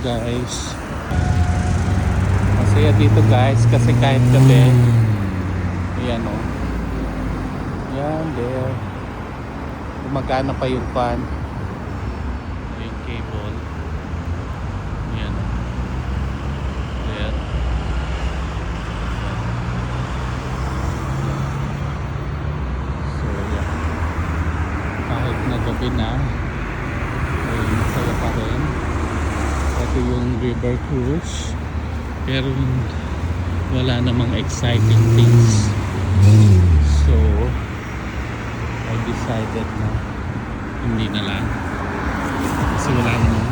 guys. Masaya dito guys kasi kahit gabi, ayan o, yan there, gumagana pa yung fan, yung cable, ayan there, so yan, kahit na gabi na ay masaya pa rin. Ito yung river cruise, pero wala namang exciting things, so I decided na hindi na lang kasi wala namang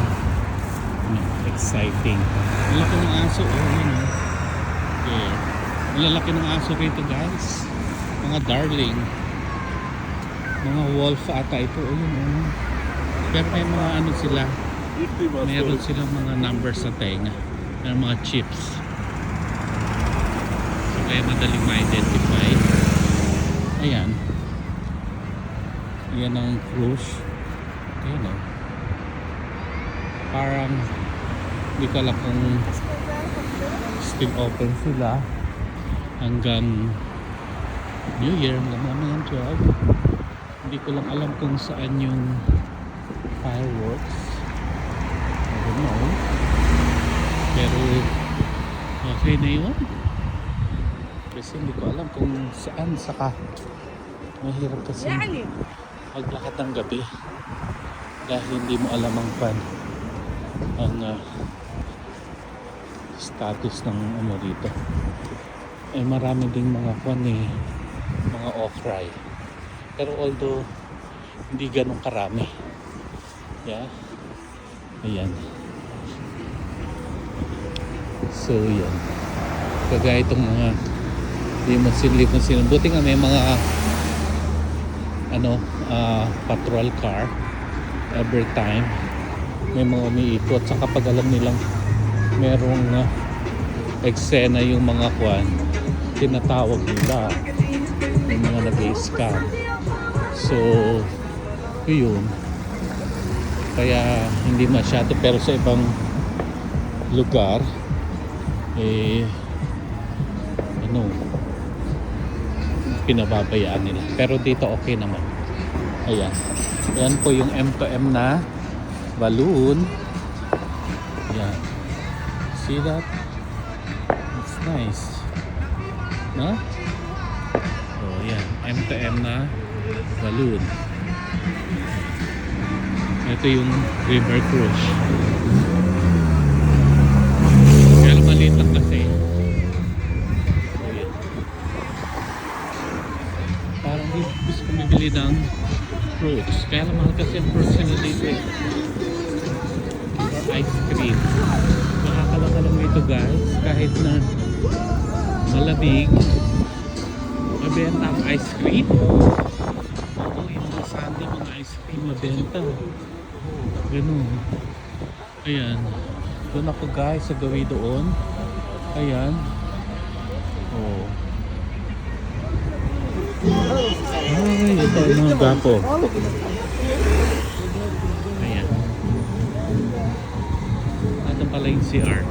exciting. Lalaki ng aso, yun o, okay. Lalaki ng aso rito guys, mga darling, mga wolf ata ito, yun o. Pero may mga ano sila, meron silang mga numbers sa tenga, may mga chips, so kaya madaling ma-identify. Ayan, yan ang cruise. Ayan o, parang hindi ko alam kung still open sila hanggang New Year, hanggang 12. Hindi ko lang alam kung saan yung fireworks, I don't know, pero okay na yun kasi hindi ko alam kung saan. Saka mahirap kasi maglakad ng gabi dahil hindi mo alam ang status ng ano dito. Eh marami ding mga mga off-rye, pero although hindi ganun karami. Yeah. Ayan. So yan, kagaya itong mga limousine. Buti nga may mga patrol car every time, may mga umiikot. Saka pag alam nilang merong eksena yung mga tinatawag nila yung mga nag-i-scam. So yun, kaya hindi masyado, pero sa ibang lugar pinababayaan nila, pero dito okay naman. Ayan, yan po yung M2M na balloon. Yan, see that? It's nice, no? Oh yan, M2M na balloon. Ito yung river cruise, pero maliit lang kasi. Parang gusto ko bibili ng fruits, kaya lang mahal kasi ang fruits nila dito or ice cream. Nakakalakalang ito guys, kahit na malamig, mabenta ang ice cream. Oo, yung mga Sunday mga ice cream mabenta, ganun. Ayan, doon ako guys sa gawi doon. Ayan, oh. Ay, ito ang mga gapo. Ayan. Ito pala yung CR.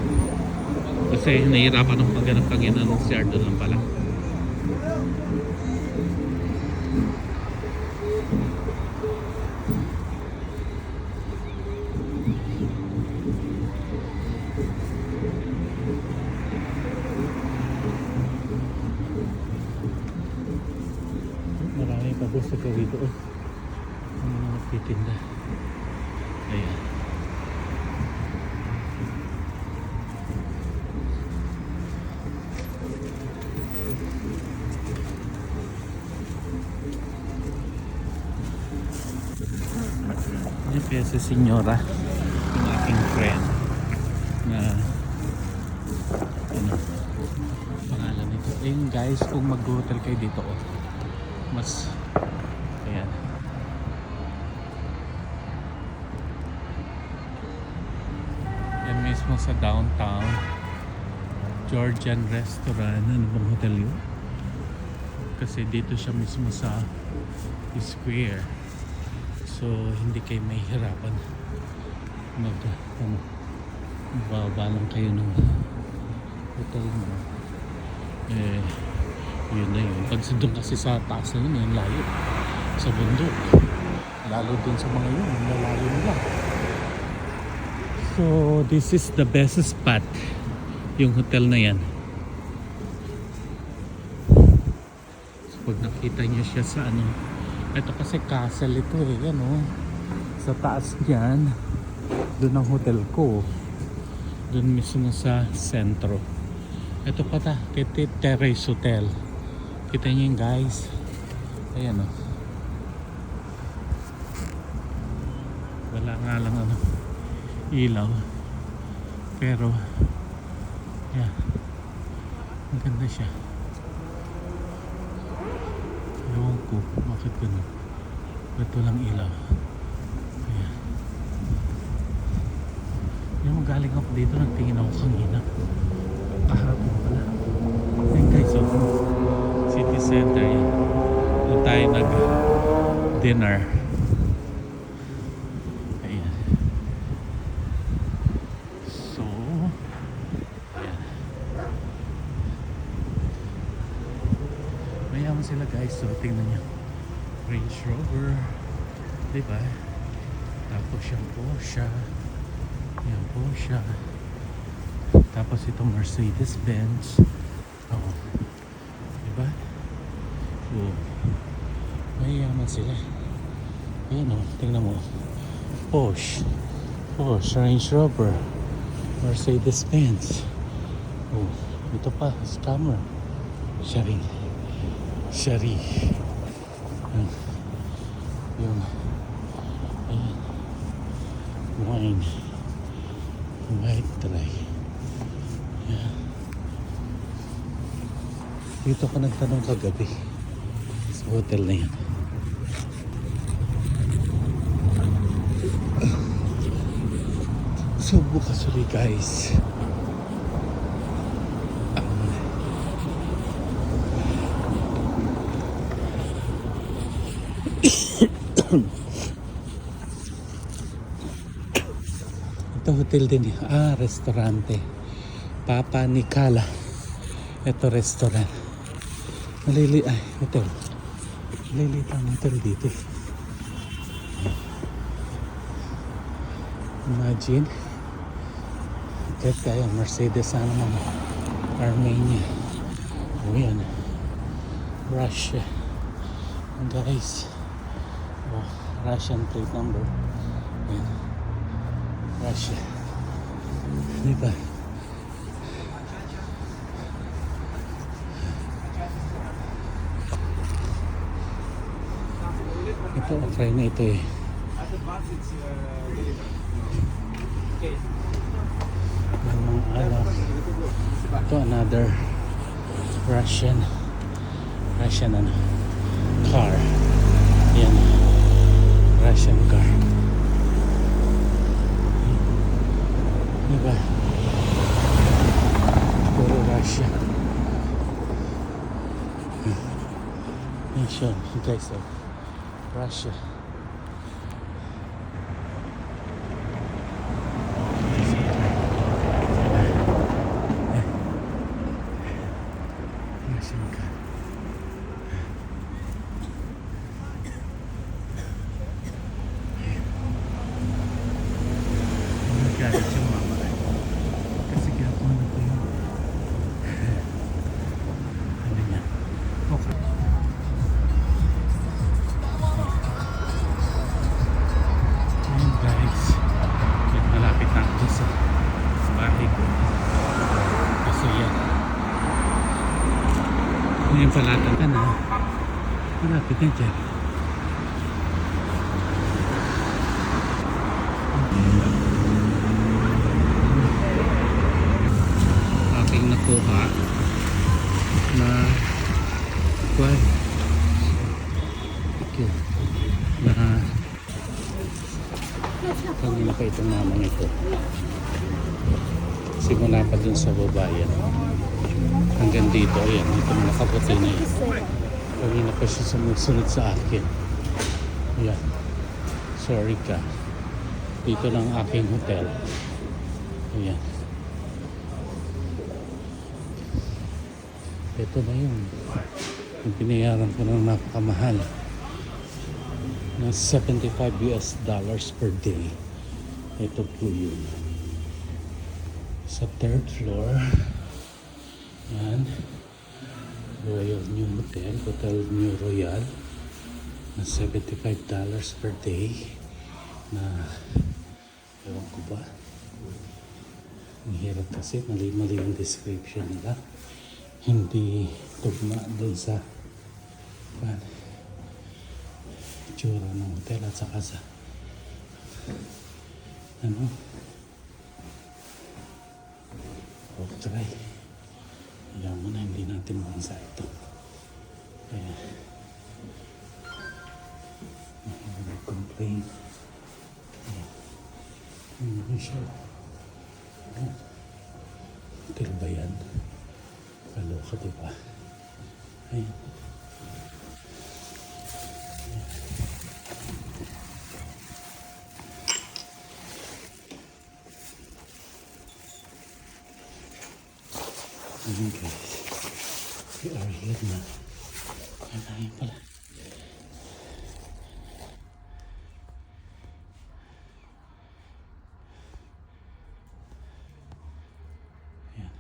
Kasi nahihirapan ng pagganap kanina ng CR, doon lang pala. Marami pa po sa kawito. Ang mga nagtitinda. Ayan. Yan kaya si Senyora, yung aking friend na pangalan nito. Ayun guys, kung mag-hotel kayo dito mas ayan, yan mismo sa downtown Georgian restaurant. Ano bang hotel yun? Kasi dito siya mismo sa square, so hindi kayo mahihirapan Bababa lang kayo ng hotel mo. Eh, yun na yun. Pag doon kasi sa taas na yun, yung layo. Sa bundok. Lalo dun sa mga yun, yung lalayo nila. So, this is the best spot. Yung hotel na yan. So, pag nakita nyo siya sa ano, ito kasi castle ito eh, yan oh. Sa taas niyan, doon ang hotel ko. Doon mismo sa sentro. Ito pa ta, Terrace Hotel. Kita nyo yun guys. Ayan oh. Wala nga lang ano, ilaw. Pero, yan. Ang ganda siya. Ewan ko, bakit ganun. Ito lang ilaw. Ayan. Yung magaling ako dito, nagtingin ako kanina. Kahapon pala. Ayan guys, so, city center yan. Doon tayo nag-dinner. Ayan. So, ayan. Mayaman sila guys, so tingnan nyo. Range Rover. Diba? Tapos yung Porsche. Yan po siya. Tapos itong Mercedes-Benz. Oo. Diba? Oo. Mayayaman sila. Ayan o. Tingnan mo. Porsche. Range Rover. Mercedes-Benz. Oh. Ito pa. Scammer. Shari. Yung ayan. Wine. White dry. Yeah. Dito ka nagtanong kagabi sa hotel na yan. So bukas ulit guys. Ito hotel din. Restaurante. Papa Nicala. Ito restaurant. Hotel. Maliliit ang hotel dito. Imagine. Kahit kaya Mercedes sana mga Armenia. O yan. Russia. Guys. Russian plate number. Yan. Russia. Diba? Ito, okay na ito eh. Yung mga alak. Ito, another Russian ano, car. Yan. Russian car. Diba? Puro Russia. Yan siya, guys. Russia. Russian car. Nagalit siya mama. Kasi gapon na ko yun. Ano niya? Okay. Ayan guys. Malapit na ako sa bahay ko. Kasi yan. Ngayon palatan ka na. Malapit na dyan. Aking nakuha na na kanina pa itong mamang ito. Simula pa dun sa babayan hanggang dito. Ayan, itong nakaputi na yan. Kanina pa siya sumusunod sa akin. Ayan, sorry ka. Dito lang aking hotel. Ayan. ito na yun. Yung binayaran ko ng napakamahal na $75 per day. Ito po yun. Sa third floor. Yan. Royal New Hotel. Hotel New Royal. Na $75 per day. Na ewan ko ba. Ang hirap kasi. Mali-mali yung description nila. Hindi tugma doon sa itsura ng hotel at saka sa ano try alam mo na hindi natin mansa ito kaya complain hindi siya hotel ba yan kaloka diba ayun ayun guys, we are here na. Ayun pala. Ayan.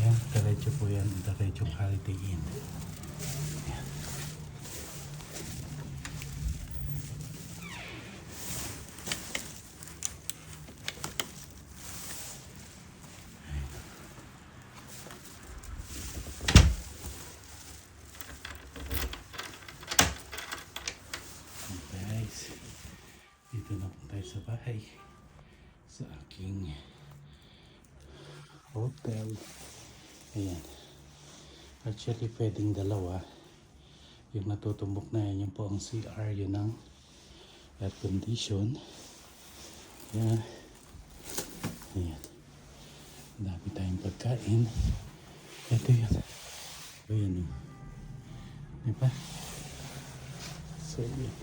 Ayan, diretso po yan. Diretso Holiday Inn. Ayan. Guys, dito na po tayo sa bahay. Sa aking hotel. Ayan. Actually, pwedeng dalawa. Yung natutumbok na yan, yun po ang CR, yun ang air condition. Ayan. Ayan. Dami tayong pagkain. Ito yun. Ayan yun. Diba? So, yun.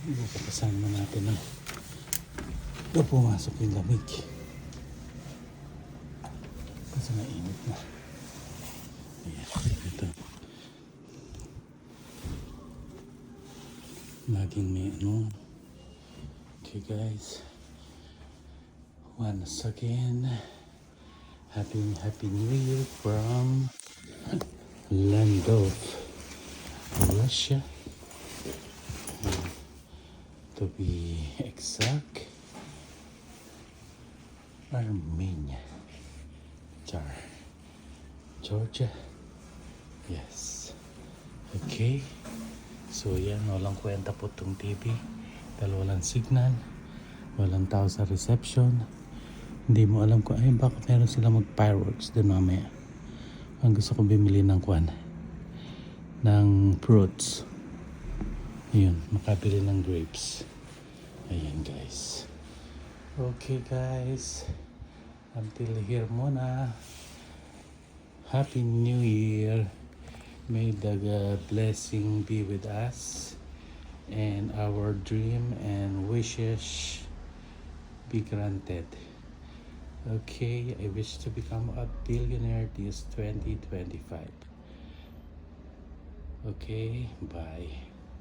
Ipapasama natin na pumasok yung lamig. Kasi mainit na. Ayan, ito. Laging may ano. Okay guys. Once again, Happy New Year from land of Russia. To be exact, Armenia. Georgia. Yes. Okay. So yan, walang kwenta po itong TV. Dahil walang signal. Walang tao sa reception. Hindi mo alam kung ay bakit meron sila mag-fireworks doon mamaya. Ang gusto ko bimili ng kwan. Ng fruits. Ayun, makabili ng grapes. Ayan guys. Okay guys. Until here muna. Happy New Year. May the blessing be with us. And our dream and wishes be granted. Okay, I wish to become a billionaire this 2025. Okay, bye.